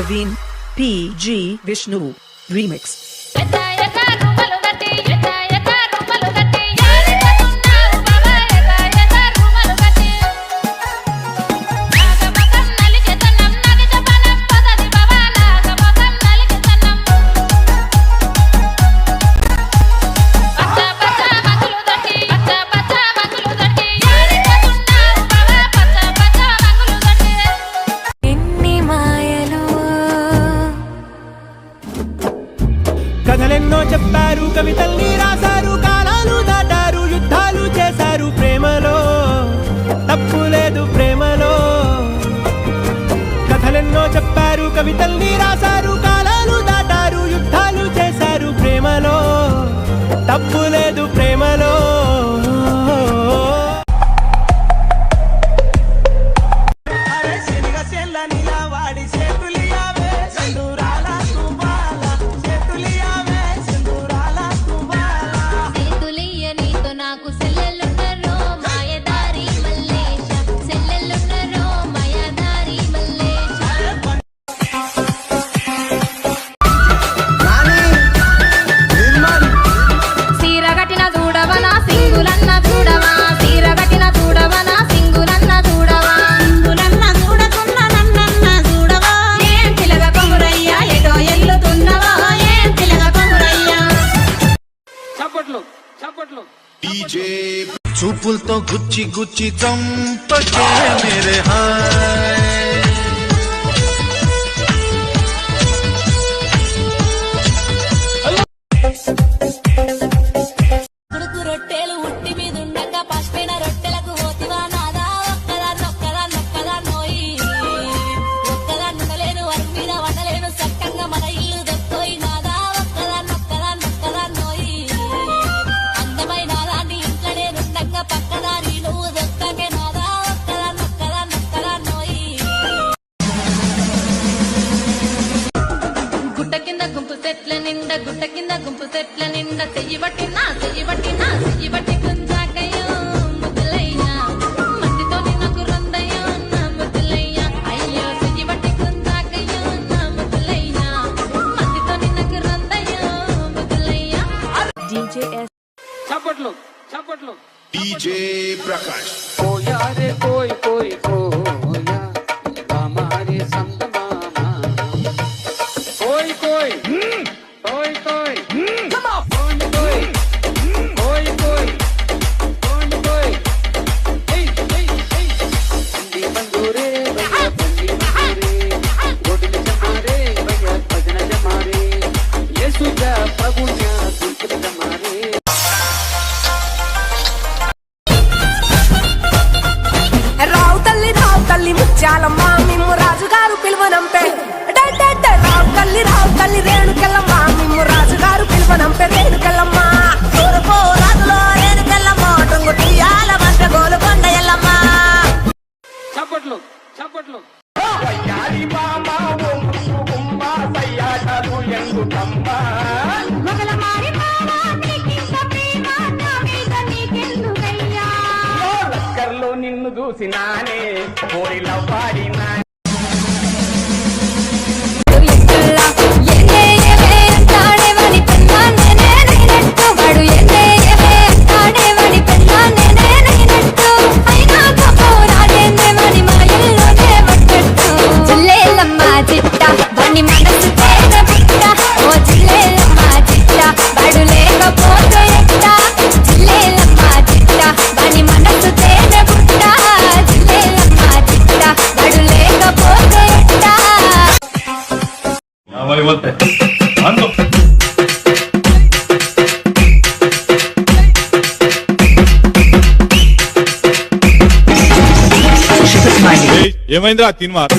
Praveen P.G. Vishnu Remix. కథలెన్నో చెప్పారు, కవితల్ని రాశారు, కాలాలు దాటారు, యుద్ధాలు చేశారు, ప్రేమలో తప్పు లేదు ప్రేమలో. కథలెన్నో చెప్పారు, కవితల్ని రాశారు, కాలాలు దాటారు, యుద్ధాలు చేశారు, ప్రేమలో తప్పు లేదు ప్రేమలో. చూపులతో గుచ్చి గుచ్చి చంపకే మేరే హాయ్. ఉడుకు రొట్టెలు ఉట్టి మీద ఉండగా పసిపోయిన రొట్టెలకు పోతివా నాదా. ఒక్కదా నోయి ఒక్కదా నుండలేను, అరుగు మీద వండలేను, చక్కగా మన ఇల్లు దొక్కోయి నాదా. ఒక్కదా నోయి అందమైన దాన్ని ఇంట్లో నేనుండగా పక్కదారి నువ్వు దొక్కకే నాదా. ఒక్కదా నోయి గుట్ట కింద గుంపు చెట్ల నిండా, గుట్ట కింద గుంపు చెట్ల నిండా, చెయ్యి బట్టి గుంజాకయ్యో ముద్దులయ్యా, మందితో నాకు రందయ్యో నా ముద్దులయ్యా. అయ్యో చెయ్యి బట్టి గుంజాకయ్యో నా ముద్దులయ్యా, మందితో నాకు రందయ్యో ముద్దులయ్యా. DJS చప్పట్లు DJ ప్రకాష్. ओ यारे कोई कोई कोया हमारे संग मामा कोई कोई कोई कोई कौन कोई कोई कोई कौन कोई हे बंदी बंदूरे भैया बंदी बंदूरे गोडले जमारे भैया भजन जमारे ये सुजा पगुन्या सुख जमारे. రావు తల్లి ముత్యాలమ్మ మిమ్ము రాజుగారు పిలువనంపే. రావు తల్లి రేణుకెళ్ళమ్మ మిమ్ము రాజుగారు పిలువనంపే. రేణుకెళ్ళమ్మ తూర్పు రాజులో రేణుకెళ్ళమ్మ టొంగు తీయాల వంట గోలుకొండ ఎల్లమ్మ. చప్పట్లు లక్కర్లో నిన్ను చూసినానే కోరిలో పాడినా. ఏమైందిరా తిన్మార్?